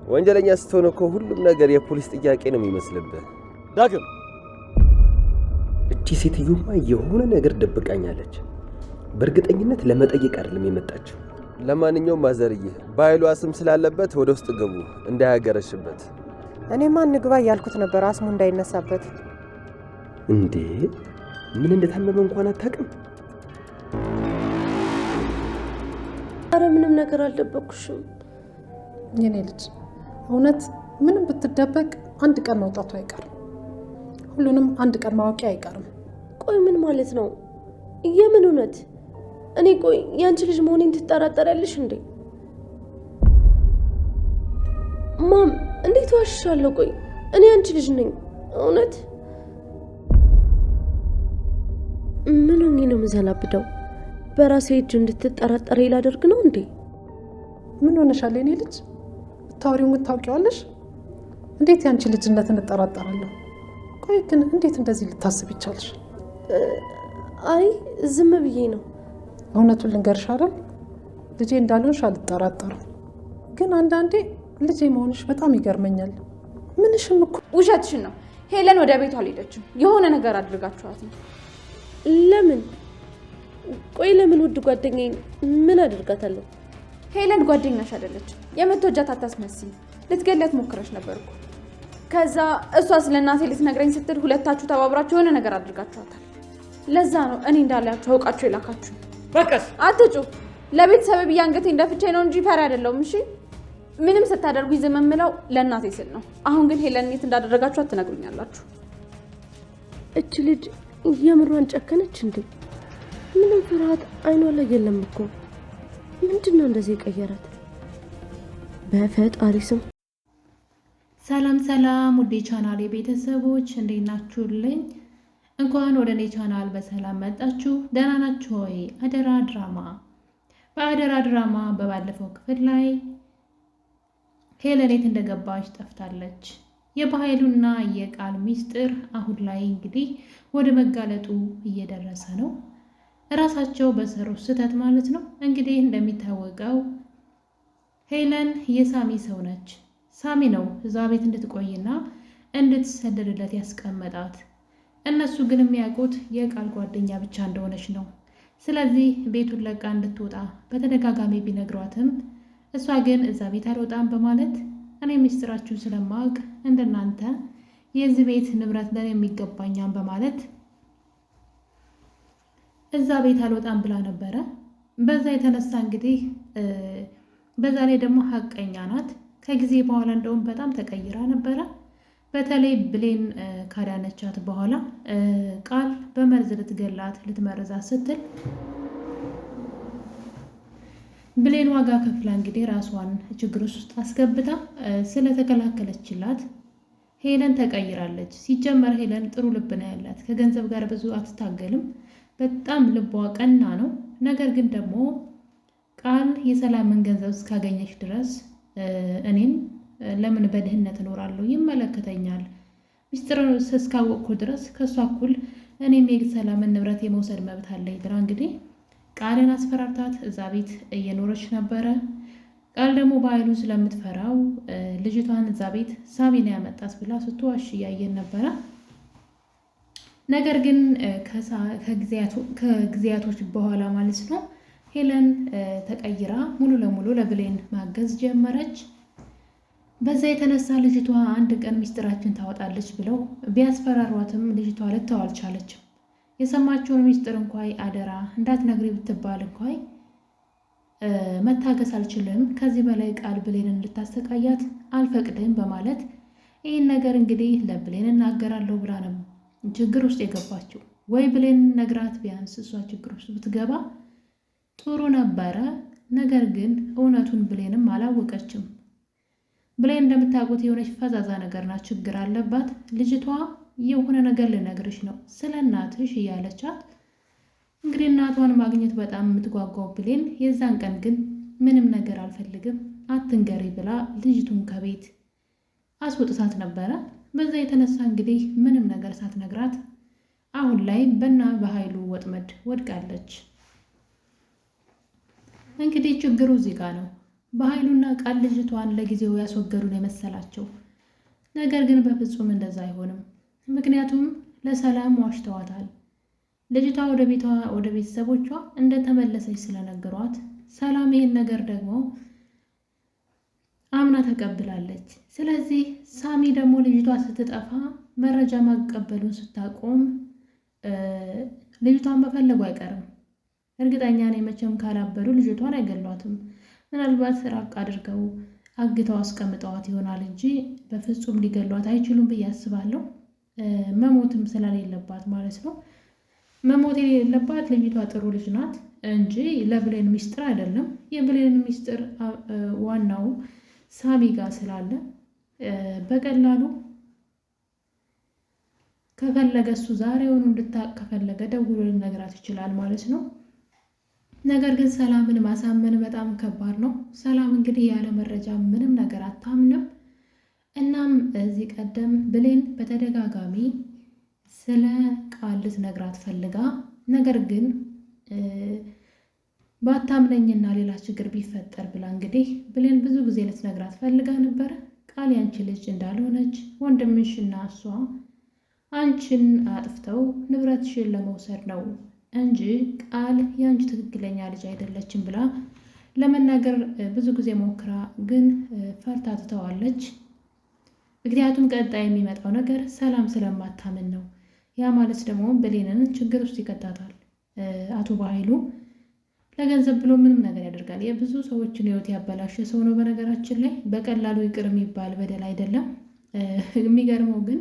ወንጀለኛ ስትሆን እኮ ሁሉም ነገር የፖሊስ ጥያቄ ነው የሚመስልብህ። ዳግም እቺ ሴትዮማ የሆነ ነገር ደብቃኛለች። በእርግጠኝነት ለመጠየቅ አይደለም የመጣችው። ለማንኛውም ማዘርዬ ባይሏ ስም ስላለበት ወደ ውስጥ ግቡ እንዳያገረሽበት። እኔማ እንግባ እያልኩት ነበር አስሙ እንዳይነሳበት። እንዴ ምን እንደታመመ እንኳን አታውቅም? አረ ምንም ነገር አልደበቅኩሽም የኔ ልጅ። እውነት ምንም ብትደበቅ አንድ ቀን መውጣቱ አይቀርም። ሁሉንም አንድ ቀን ማወቂ አይቀርም። ቆይ ምን ማለት ነው? የምን እውነት? እኔ ቆይ ያንቺ ልጅ መሆኔን ትጠራጠሪያለሽ እንዴ? ማም እንዴት ዋሽሻለሁ? ቆይ እኔ ያንቺ ልጅ ነኝ እውነት። ምን ሆኜ ነው የምዘላብደው? በራሴ እጅ እንድትጠራጠሪ ላደርግ ነው እንዴ? ምን ሆነሻል የኔ ልጅ? ታውሪውን ታውቂዋለሽ? እንዴት ያንቺ ልጅነት እንጠራጠራለሁ? ቆይ ግን እንዴት እንደዚህ ልታስብ ይቻልሽ? አይ ዝም ብዬ ነው። እውነቱን ልንገርሽ አይደል? ልጄ እንዳልሆንሽ አልጠራጠርም። ግን አንዳንዴ ልጄ መሆንሽ በጣም ይገርመኛል። ምንሽም እኮ ውሸትሽን ነው። ሄለን ወደ ቤቷ አልሄደችም። የሆነ ነገር አድርጋችኋት ነው። ለምን? ቆይ ለምን? ውድ ጓደኛዬ ምን አድርጋታለሁ? ሄለን ጓደኛሽ አይደለችም። የምትወጃት አታስመስይ። ልትገላት ሞክረሽ ነበር እኮ። ከዛ እሷ ስለ እናቴ ልትነግረኝ ስትል ሁለታችሁ ተባብራችሁ የሆነ ነገር አድርጋችኋታል። ለዛ ነው እኔ እንዳላችሁ አውቃችሁ የላካችሁ። በቀስ አትጩ። ለቤተሰብ ብዬ አንገቴ እንደፍቼ ነው እንጂ ፈሪ አይደለሁም። እሺ ምንም ስታደርጉኝ ዝም የምለው ለእናቴ ስል ነው። አሁን ግን ሄለን የት እንዳደረጋችኋት ትነግሩኛላችሁ። እች ልጅ የምሯን ጨከነች እንዴ? ምንም ፍርሃት አይኗ ላይ የለም እኮ። ምንድነው እንደዚህ የቀየራት? በፈጣሪ ስም። ሰላም ሰላም ውዴ ቻናል የቤተሰቦች እንዴት ናችሁልኝ? እንኳን ወደ እኔ ቻናል በሰላም መጣችሁ። ደህና ናችሁ ሆይ? አደራ ድራማ በአደራ ድራማ በባለፈው ክፍል ላይ ሄለን የት እንደገባች ጠፍታለች። የባህሉና የቃል ሚስጥር አሁን ላይ እንግዲህ ወደ መጋለጡ እየደረሰ ነው። እራሳቸው በሰሩ ስህተት ማለት ነው። እንግዲህ እንደሚታወቀው ሄለን የሳሚ ሰው ነች። ሳሚ ነው እዛ ቤት እንድትቆይና እንድትሰደድለት ያስቀመጣት። እነሱ ግን የሚያውቁት የቃል ጓደኛ ብቻ እንደሆነች ነው። ስለዚህ ቤቱን ለቃ እንድትወጣ በተደጋጋሚ ቢነግሯትም እሷ ግን እዛ ቤት አልወጣም በማለት እኔ ሚስጥራችሁን ስለማወቅ እንደናንተ የዚህ ቤት ንብረት ለኔ የሚገባኛም በማለት እዛ ቤት አልወጣም ብላ ነበረ። በዛ የተነሳ እንግዲህ በዛ ላይ ደግሞ ሀቀኛ ናት። ከጊዜ በኋላ እንደውም በጣም ተቀይራ ነበረ። በተለይ ብሌን ካዳነቻት በኋላ ቃል በመርዝ ልትገላት ልትመርዛት ስትል ብሌን ዋጋ ከፍላ እንግዲህ ራሷን ችግር ውስጥ አስገብታ ስለተከላከለችላት ሄለን ተቀይራለች። ሲጀመር ሄለን ጥሩ ልብ ነው ያላት። ከገንዘብ ጋር ብዙ አትታገልም። በጣም ልቧ ቀና ነው። ነገር ግን ደግሞ ቃል የሰላምን ገንዘብ እስካገኘች ድረስ እኔም ለምን በድህነት እኖራለሁ? ይመለከተኛል። ሚስጥር እስካወቅኩ ድረስ ከሷ እኩል እኔም የሰላምን ንብረት የመውሰድ መብት አለኝ ብላ እንግዲህ ቃልን አስፈራርታት እዛ ቤት እየኖረች ነበረ። ቃል ደግሞ በኃይሉ ስለምትፈራው ልጅቷን እዛ ቤት ሳሚና ያመጣት ብላ ስትዋሽ እያየን ነበረ። ነገር ግን ከጊዜያቶች በኋላ ማለት ነው ሄለን ተቀይራ ሙሉ ለሙሉ ለብሌን ማገዝ ጀመረች። በዛ የተነሳ ልጅቷ አንድ ቀን ሚስጥራችን ታወጣለች ብለው ቢያስፈራሯትም ልጅቷ ልታው አልቻለችም። የሰማችውን ሚስጥር እንኳን አደራ እንዳትነግሪ ብትባል እንኳን መታገስ አልችልም፣ ከዚህ በላይ ቃል ብሌን እንድታሰቃያት አልፈቅድም በማለት ይህን ነገር እንግዲህ ለብሌን እናገራለሁ ብላ ነው ችግር ውስጥ የገባችው። ወይ ብሌን ነግራት ቢያንስ እሷ ችግር ውስጥ ብትገባ ጥሩ ነበረ። ነገር ግን እውነቱን ብሌንም አላወቀችም። ብሌን እንደምታውቁት የሆነች ፈዛዛ ነገር ናት፣ ችግር አለባት። ልጅቷ የሆነ ነገር ልነግርሽ ነው ስለ እናትሽ እያለቻት እንግዲህ እናቷን ማግኘት በጣም የምትጓጓው ብሌን የዛን ቀን ግን ምንም ነገር አልፈልግም አትንገሪ ብላ ልጅቱን ከቤት አስወጥታት ነበረ። በዛ የተነሳ እንግዲህ ምንም ነገር ሳትነግራት አሁን ላይ በኃይሉ ወጥመድ ወድቃለች። እንግዲህ ችግሩ እዚህ ጋር ነው። በኃይሉና ቃል ልጅቷን ለጊዜው ያስወገዱን የመሰላቸው። ነገር ግን በፍጹም እንደዛ አይሆንም። ምክንያቱም ለሰላም ዋሽተዋታል። ልጅቷ ወደ ቤተሰቦቿ እንደተመለሰች ስለነገሯት ሰላም ይህን ነገር ደግሞ አምና ተቀብላለች። ስለዚህ ሳሚ ደግሞ ልጅቷ ስትጠፋ መረጃ ማቀበሉን ስታቆም ልጅቷን መፈለጉ አይቀርም። እርግጠኛ ነኝ መቼም ካላበዱ ልጅቷን አይገሏትም። ምናልባት ራቅ አድርገው አግተው አስቀምጠዋት ይሆናል እንጂ በፍጹም ሊገሏት አይችሉም ብዬ አስባለሁ። መሞትም ስለሌለባት ማለት ነው። መሞት የሌለባት ልጅቷ ጥሩ ልጅ ናት እንጂ ለብሌን ሚስጥር አይደለም። የብሌን ሚስጥር ዋናው ሳሚ ጋር ስላለ በቀላሉ ከፈለገ እሱ ዛሬውኑ እንድታቅ ከፈለገ ደውሎ ሊነግራት ይችላል ማለት ነው። ነገር ግን ሰላምን ማሳመን በጣም ከባድ ነው። ሰላም እንግዲህ ያለ መረጃ ምንም ነገር አታምንም። እናም እዚህ ቀደም ብሌን በተደጋጋሚ ስለ ቃል ልትነግራት ፈልጋ ነገር ግን ባታምነኝና ሌላ ችግር ቢፈጠር ብላ እንግዲህ ብሌን ብዙ ጊዜ ልትነግራት ፈልጋ ነበረ። ቃል ያንቺ ልጅ እንዳልሆነች ወንድምሽ እና እሷ አንቺን አጥፍተው ንብረትሽን ለመውሰድ ነው እንጂ ቃል ያንቺ ትክክለኛ ልጅ አይደለችም ብላ ለመናገር ብዙ ጊዜ ሞክራ ግን ፈርታ ትተዋለች። ምክንያቱም ቀጣይ የሚመጣው ነገር ሰላም ስለማታምን ነው። ያ ማለት ደግሞ ብሌንን ችግር ውስጥ ይከታታል። አቶ በኃይሉ ለገንዘብ ብሎ ምንም ነገር ያደርጋል። የብዙ ሰዎችን ሕይወት ያበላሸ ሰው ነው። በነገራችን ላይ በቀላሉ ይቅር የሚባል በደል አይደለም። የሚገርመው ግን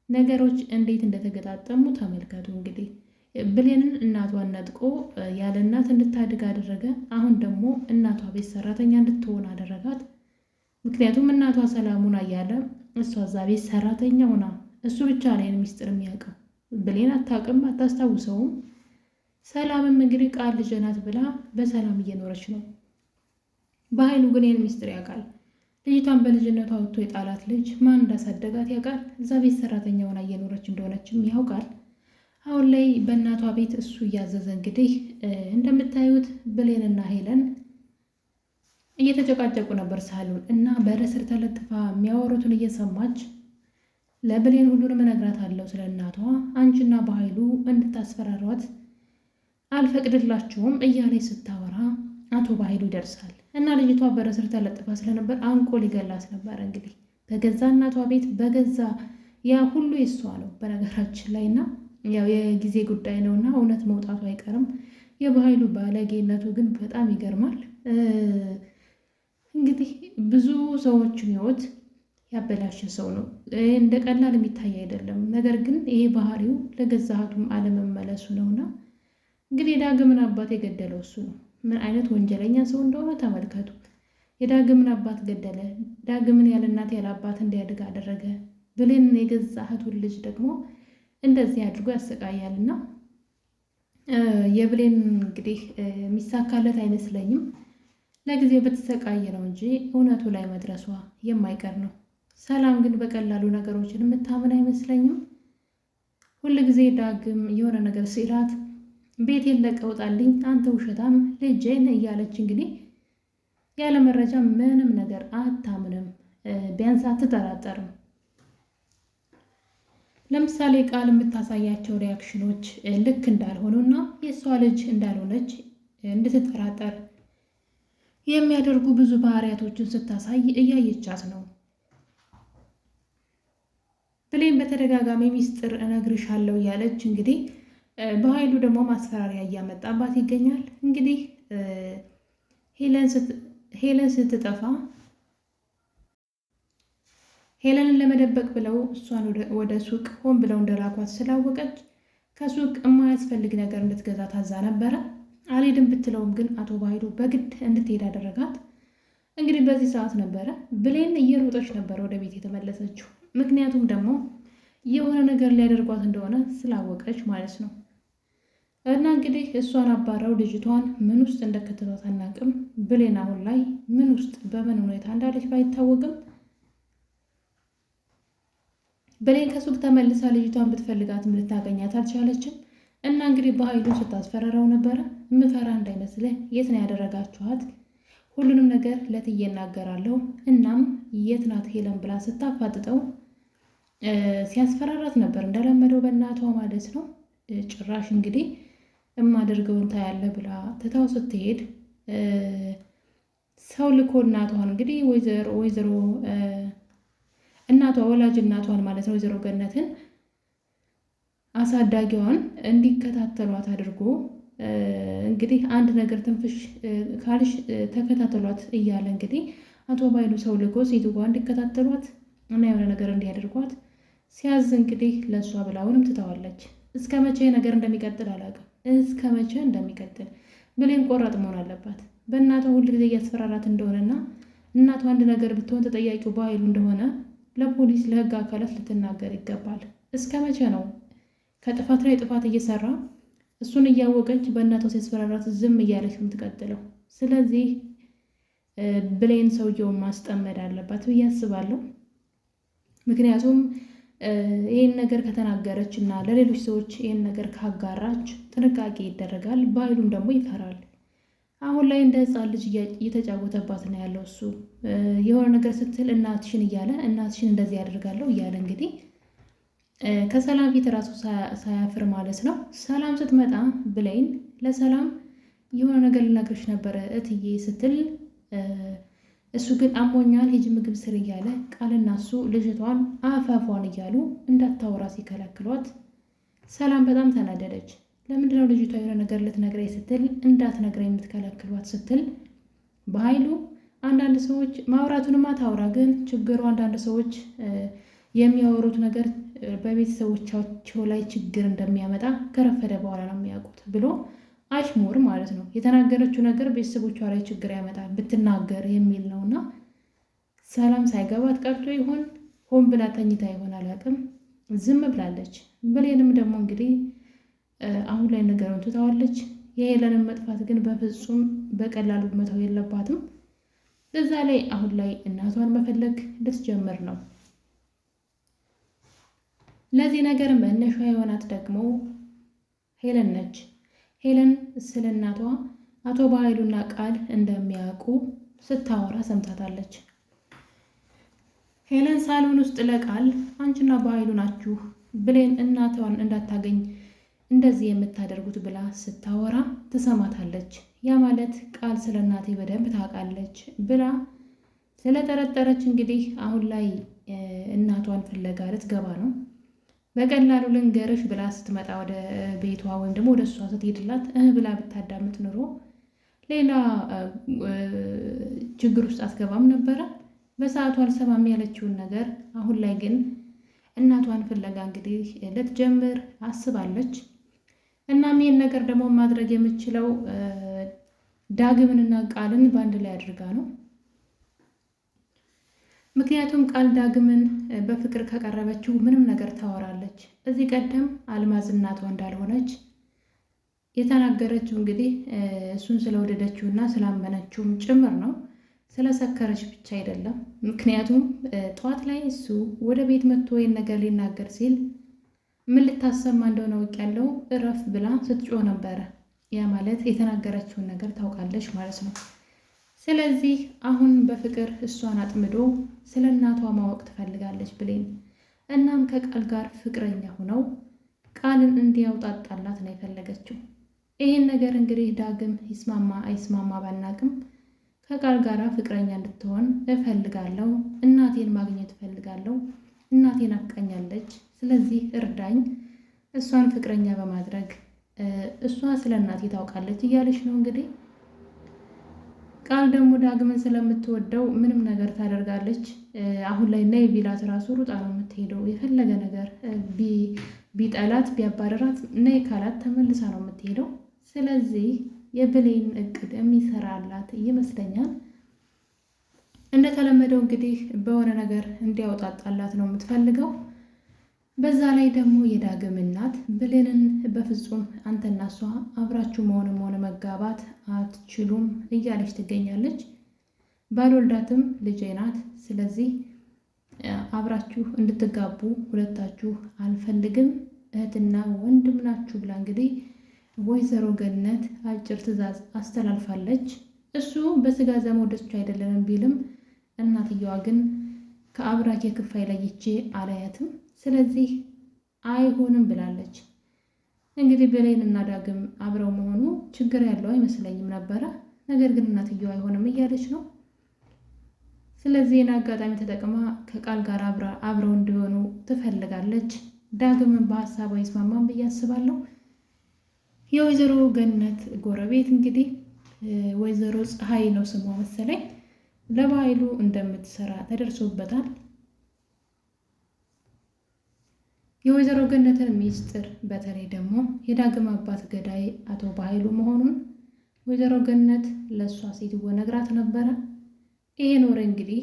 ነገሮች እንዴት እንደተገጣጠሙ ተመልከቱ። እንግዲህ ብሌንን እናቷን ነጥቆ ያለ እናት እንድታድግ አደረገ። አሁን ደግሞ እናቷ ቤት ሰራተኛ እንድትሆን አደረጋት። ምክንያቱም እናቷ ሰላሙን እያለ እሷ እዛ ቤት ሰራተኛ ሆና እሱ ብቻ ነው ሚስጥር የሚያውቀው። ብሌን አታውቅም፣ አታስታውሰውም። ሰላምም እንግዲህ ቃል ልጅ ናት ብላ በሰላም እየኖረች ነው። በኃይሉ ግን ይህን ሚስጥር ያውቃል። ልጅቷን በልጅነቷ አውጥቶ የጣላት ልጅ ማን እንዳሳደጋት ያውቃል። እዛ ቤት ሰራተኛ ሆና እየኖረች እንደሆነችም ያውቃል። አሁን ላይ በእናቷ ቤት እሱ እያዘዘ እንግዲህ እንደምታዩት ብሌንና ሄለን እየተጨቃጨቁ ነበር ሳሎን እና በር ስር ተለጥፋ የሚያወሩትን እየሰማች ለብሌን ሁሉንም እነግራታለሁ ስለ እናቷ፣ አንቺና በኃይሉ እንድታስፈራሯት አልፈቅድላችሁም እያለች ስታወራ አቶ በኃይሉ ይደርሳል እና ልጅቷ በር ስር ተለጥፋ ስለነበር አንቆ ሊገላት ነበር። እንግዲህ በገዛ እናቷ ቤት በገዛ ያ ሁሉ የሷ ነው በነገራችን ላይ እና ያው የጊዜ ጉዳይ ነውና እውነት መውጣቱ አይቀርም። የበኃይሉ ባለጌነቱ ግን በጣም ይገርማል። እንግዲህ ብዙ ሰዎችን ሕይወት ያበላሸ ሰው ነው። እንደ ቀላል የሚታይ አይደለም። ነገር ግን ይሄ ባህሪው ለገዛ እህቱም አለመመለሱ ነውና እንግዲህ የዳግምን አባት የገደለው እሱ ነው። ምን አይነት ወንጀለኛ ሰው እንደሆነ ተመልከቱ። የዳግምን አባት ገደለ። ዳግምን ያለ እናት ያለ አባት እንዲያድግ አደረገ። ብሌንን የገዛ እህቱን ልጅ ደግሞ እንደዚህ አድርጎ ያሰቃያልና የብሌን እንግዲህ የሚሳካለት አይመስለኝም። ለጊዜው በተሰቃየ ነው እንጂ እውነቱ ላይ መድረሷ የማይቀር ነው። ሰላም ግን በቀላሉ ነገሮችን የምታምን አይመስለኝም። ሁልጊዜ ዳግም የሆነ ነገር ሲላት ቤቴን ለቀህ ውጣልኝ አንተ ውሸታም ልጄን እያለች እንግዲህ ያለ መረጃ ምንም ነገር አታምንም። ቢያንስ አትጠራጠርም። ለምሳሌ ቃል የምታሳያቸው ሪያክሽኖች ልክ እንዳልሆኑና የእሷ ልጅ እንዳልሆነች እንድትጠራጠር የሚያደርጉ ብዙ ባህሪያቶችን ስታሳይ እያየቻት ነው። ብሌን በተደጋጋሚ ሚስጥር እነግርሻለሁ እያለች እንግዲህ በኃይሉ ደግሞ ማስፈራሪያ እያመጣባት ይገኛል። እንግዲህ ሄለን ስትጠፋ ሄለንን ለመደበቅ ብለው እሷን ወደ ሱቅ ሆን ብለው እንደላኳት ስላወቀች ከሱቅ የማያስፈልግ ነገር እንድትገዛ ታዛ ነበረ። አልሄድም ብትለውም ግን አቶ በኃይሉ በግድ እንድትሄድ አደረጋት። እንግዲህ በዚህ ሰዓት ነበረ ብሌን እየሮጠች ነበረ ወደ ቤት የተመለሰችው። ምክንያቱም ደግሞ የሆነ ነገር ሊያደርጓት እንደሆነ ስላወቀች ማለት ነው። እና እንግዲህ እሷን አባረው ልጅቷን ምን ውስጥ እንደከተቷት አናውቅም። ብሌን አሁን ላይ ምን ውስጥ በምን ሁኔታ እንዳለች ባይታወቅም ብሌን ከሱቅ ተመልሳ ልጅቷን ብትፈልጋትም ልታገኛት አልቻለችም። እና እንግዲህ በኃይሉ ስታስፈራራው ነበረ። ምፈራ እንዳይመስልህ የት ነው ያደረጋችኋት? ሁሉንም ነገር ለእትዬ እናገራለሁ። እናም የት ናት ሄለን ብላ ስታፋጥጠው ሲያስፈራራት ነበር እንደለመደው በእናቷ ማለት ነው። ጭራሽ እንግዲህ የማደርገውን ታያለ ብላ ትታው ስትሄድ ሰው ልኮ እናቷን እንግዲህ ወይዘሮ እናቷ ወላጅ እናቷን ማለት ነው ወይዘሮ ገነትን አሳዳጊዋን እንዲከታተሏት አድርጎ እንግዲህ አንድ ነገር ትንፍሽ ካልሽ ተከታተሏት እያለ እንግዲህ አቶ ባይሉ ሰው ልኮ ሴትዋ እንዲከታተሏት እና የሆነ ነገር እንዲያደርጓት ሲያዝ እንግዲህ ለእሷ ብላውንም ትተዋለች። እስከ መቼ ነገር እንደሚቀጥል አላውቅም። እስከ መቼ እንደሚቀጥል ብሌን ቆራጥ መሆን አለባት። በእናቷ ሁል ጊዜ እያስፈራራት እንደሆነና እናቷ አንድ ነገር ብትሆን ተጠያቂው ባይሉ እንደሆነ ለፖሊስ ለህግ አካላት ልትናገር ይገባል። እስከ መቼ ነው ከጥፋት ላይ ጥፋት እየሰራ እሱን እያወቀች በእናቷ ሲያስፈራራት ዝም እያለች የምትቀጥለው? ስለዚህ ብሌን ሰውየውን ማስጠመድ አለባት ብዬ አስባለሁ። ምክንያቱም ይህን ነገር ከተናገረች እና ለሌሎች ሰዎች ይህን ነገር ካጋራች ጥንቃቄ ይደረጋል። ባይሉም ደግሞ ይፈራል። አሁን ላይ እንደ ህፃን ልጅ እየተጫወተባት ነው ያለው። እሱ የሆነ ነገር ስትል እናትሽን እያለ እናትሽን እንደዚህ ያደርጋለሁ እያለ እንግዲህ ከሰላም ፊት ራሱ ሳያፍር ማለት ነው። ሰላም ስትመጣ ብሌን ለሰላም የሆነ ነገር ልነግርሽ ነበረ እትዬ ስትል እሱ ግን አሞኛል ሂጂ ምግብ ስር እያለ ቃልና እሱ ልጅቷን አፋፏን እያሉ እንዳታወራ ሲከለክሏት ሰላም በጣም ተናደደች። ለምንድነው ልጅቷ የሆነ ነገር ልትነግረኝ ስትል እንዳትነግረኝ የምትከለክሏት ስትል በኃይሉ አንዳንድ ሰዎች ማውራቱንማ ታውራ፣ ግን ችግሩ አንዳንድ ሰዎች የሚያወሩት ነገር በቤተሰቦቻቸው ላይ ችግር እንደሚያመጣ ከረፈደ በኋላ ነው የሚያውቁት ብሎ አሽሙር ማለት ነው። የተናገረችው ነገር ቤተሰቦቿ ላይ ችግር ያመጣል ብትናገር የሚል ነው። እና ሰላም ሳይገባት ቀርቶ ይሆን ሆን ብላ ተኝታ ይሆን አላውቅም፣ ዝም ብላለች። ብሌንም ደግሞ እንግዲህ አሁን ላይ ነገሩን ትታዋለች። የሄለንን መጥፋት ግን በፍጹም በቀላሉ መተው የለባትም። በዛ ላይ አሁን ላይ እናቷን መፈለግ ልትጀምር ነው። ለዚህ ነገር መነሻ የሆናት ደግሞ ሄለን ነች። ሄለን ስለ እናቷ አቶ በኃይሉና ቃል እንደሚያውቁ ስታወራ ሰምታታለች። ሄለን ሳሎን ውስጥ ለቃል አንቺና በኃይሉ ናችሁ ብሌን እናቷን እንዳታገኝ እንደዚህ የምታደርጉት ብላ ስታወራ ትሰማታለች። ያ ማለት ቃል ስለ እናቴ በደንብ ታውቃለች ብላ ስለጠረጠረች እንግዲህ አሁን ላይ እናቷን ፍለጋ ልትገባ ነው። በቀላሉ ልንገርሽ ብላ ስትመጣ ወደ ቤቷ ወይም ደግሞ ወደ እሷ ስትሄድላት ብላ ብታዳምጥ ኑሮ ሌላ ችግር ውስጥ አትገባም ነበረ። በሰዓቱ አልሰማም ያለችውን ነገር አሁን ላይ ግን እናቷን ፍለጋ እንግዲህ ልትጀምር አስባለች። እናም ይህን ነገር ደግሞ ማድረግ የምችለው ዳግምንና ቃልን በአንድ ላይ አድርጋ ነው። ምክንያቱም ቃል ዳግምን በፍቅር ከቀረበችው ምንም ነገር ታወራለች። እዚህ ቀደም አልማዝ እናቷ እንዳልሆነች የተናገረችው እንግዲህ እሱን ስለወደደችውና ስላመነችውም ጭምር ነው። ስለሰከረች ብቻ አይደለም። ምክንያቱም ጠዋት ላይ እሱ ወደ ቤት መጥቶ ይህን ነገር ሊናገር ሲል ምን ልታሰማ እንደሆነ አውቄያለሁ እረፍ ብላ ስትጮህ ነበረ። ያ ማለት የተናገረችውን ነገር ታውቃለች ማለት ነው። ስለዚህ አሁን በፍቅር እሷን አጥምዶ ስለ እናቷ ማወቅ ትፈልጋለች ብሌን። እናም ከቃል ጋር ፍቅረኛ ሆነው ቃልን እንዲያውጣጣላት ነው የፈለገችው። ይህን ነገር እንግዲህ ዳግም ይስማማ አይስማማ ባናቅም ከቃል ጋር ፍቅረኛ እንድትሆን እፈልጋለሁ፣ እናቴን ማግኘት እፈልጋለሁ፣ እናቴን አፍቃኛለች፣ ስለዚህ እርዳኝ፣ እሷን ፍቅረኛ በማድረግ እሷ ስለ እናቴ ታውቃለች እያለች ነው እንግዲህ። ቃል ደግሞ ዳግምን ስለምትወደው ምንም ነገር ታደርጋለች። አሁን ላይ ነይ ቢላት ራሱ ሩጣ ነው የምትሄደው። የፈለገ ነገር ቢጠላት ቢያባረራት ነይ ካላት ተመልሳ ነው የምትሄደው። ስለዚህ የብሌን እቅድ የሚሰራላት ይመስለኛል። እንደተለመደው እንግዲህ በሆነ ነገር እንዲያወጣጣላት ነው የምትፈልገው። በዛ ላይ ደግሞ የዳግም እናት ብሌንን በፍጹም አንተና እሷ አብራችሁ መሆንም ሆነ መጋባት አትችሉም እያለች ትገኛለች። ባልወልዳትም ልጄ ናት፣ ስለዚህ አብራችሁ እንድትጋቡ ሁለታችሁ አልፈልግም፣ እህትና ወንድም ናችሁ ብላ እንግዲህ ወይዘሮ ገነት አጭር ትዕዛዝ አስተላልፋለች። እሱ በስጋ ዘመዶቹ አይደለንም ቢልም እናትየዋ ግን ከአብራኬ ክፋይ ለይቼ አላያትም፣ ስለዚህ አይሆንም ብላለች። እንግዲህ ብሌን እና ዳግም አብረው መሆኑ ችግር ያለው አይመስለኝም ነበረ። ነገር ግን እናትየዋ አይሆንም እያለች ነው። ስለዚህ አጋጣሚ ተጠቅማ ከቃል ጋር አብረው እንዲሆኑ ትፈልጋለች። ዳግም በሀሳቧ ይስማማን ብዬ አስባለሁ። የወይዘሮ ገነት ጎረቤት እንግዲህ ወይዘሮ ፀሐይ ነው ስሟ መሰለኝ፣ ለባህሉ እንደምትሰራ ተደርሶበታል። የወይዘሮ ገነትን ሚስጥር በተለይ ደግሞ የዳግም አባት ገዳይ አቶ ባህሉ መሆኑን ወይዘሮ ገነት ለእሷ ሴትዮ ነግራት ነበረ። ይሄን ወሬ እንግዲህ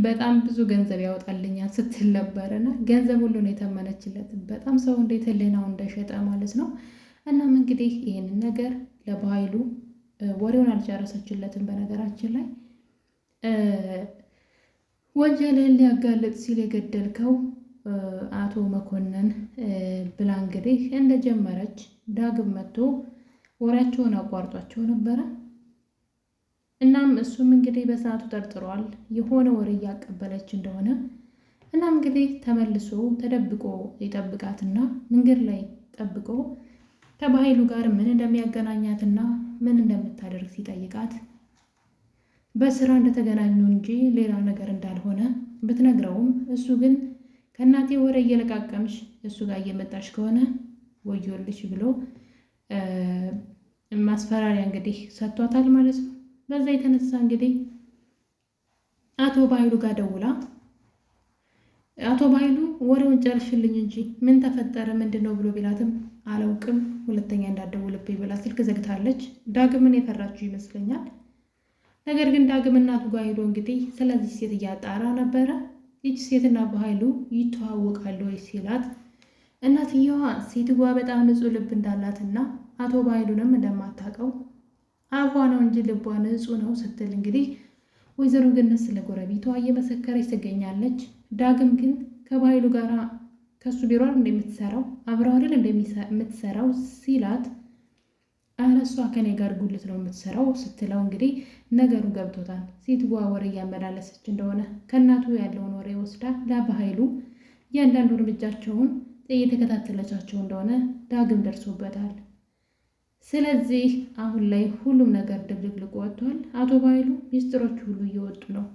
በጣም ብዙ ገንዘብ ያወጣልኛል ስትል ነበረና ገንዘብ ሁሉ ነው የተመነችለት። በጣም ሰው እንዴት ህሊናው እንደሸጠ ማለት ነው። እናም እንግዲህ ይህንን ነገር ለባህሉ ወሬውን አልጨረሰችለትም። በነገራችን ላይ ወንጀልን ሊያጋልጥ ሲል የገደልከው አቶ መኮንን ብላ እንግዲህ እንደጀመረች ዳግም መጥቶ ወሬያቸውን አቋርጧቸው ነበረ። እናም እሱም እንግዲህ በሰዓቱ ጠርጥሯል የሆነ ወሬ እያቀበለች እንደሆነ። እናም እንግዲህ ተመልሶ ተደብቆ ይጠብቃትና መንገድ ላይ ጠብቆ ከባህሉ ጋር ምን እንደሚያገናኛትና ምን እንደምታደርግ ሲጠይቃት በስራ እንደተገናኙ እንጂ ሌላ ነገር እንዳልሆነ ብትነግረውም እሱ ግን ከእናቴ ወሬ እየለቃቀምሽ እሱ ጋር እየመጣሽ ከሆነ ወዮልሽ ብሎ ማስፈራሪያ እንግዲህ ሰጥቷታል ማለት ነው። በዛ የተነሳ እንግዲህ አቶ ባህሉ ጋር ደውላ አቶ ባህሉ ወሬውን ጨርሽልኝ እንጂ ምን ተፈጠረ ምንድን ነው ብሎ ቢላትም አላውቅም፣ ሁለተኛ እንዳትደውልብኝ ብላ ስልክ ዘግታለች። ዳግምን የፈራችው ይመስለኛል። ነገር ግን ዳግም እናቱ ጋር ሄዶ እንግዲህ ስለዚህ ሴት እያጣራ ነበረ። ይች ሴትና ባህሉ ይተዋወቃሉ ወይ ሲላት እናትየዋ ሴትዋ በጣም ንጹሕ ልብ እንዳላትና አቶ ባህሉንም እንደማታውቀው አፏ ነው እንጂ ልቧ ንጹሕ ነው ስትል እንግዲህ ወይዘሮ ገነት ስለ ጎረቤቷ እየመሰከረች ትገኛለች። ዳግም ግን ከባህሉ ጋር ከሱ ቢሮ እንደምትሰራው አብረው አይደል እንደምትሰራው ሲላት ኧረ እሷ ከኔ ጋር ጉልት ነው የምትሰራው ስትለው እንግዲህ ነገሩ ገብቶታል። ሴትዋ ወሬ እያመላለሰች እንደሆነ ከእናቱ ያለውን ወሬ ወስዳ ለባህሉ እያንዳንዱ እርምጃቸውን እየተከታተለቻቸው እንደሆነ ዳግም ደርሶበታል። ስለዚህ አሁን ላይ ሁሉም ነገር ድብልቅልቅ ወጥቷል። አቶ ባህሉ ሚስጥሮቹ ሁሉ እየወጡ ነው።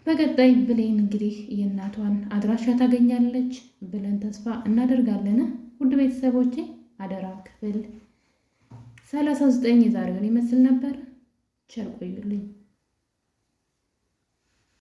በቀጣይ ብሌን እንግዲህ የእናቷን አድራሻ ታገኛለች ብለን ተስፋ እናደርጋለን። ውድ ቤተሰቦቼ አደራ ክፍል 39 የዛሬውን ይመስል ነበር። ቸር ቆዩልኝ።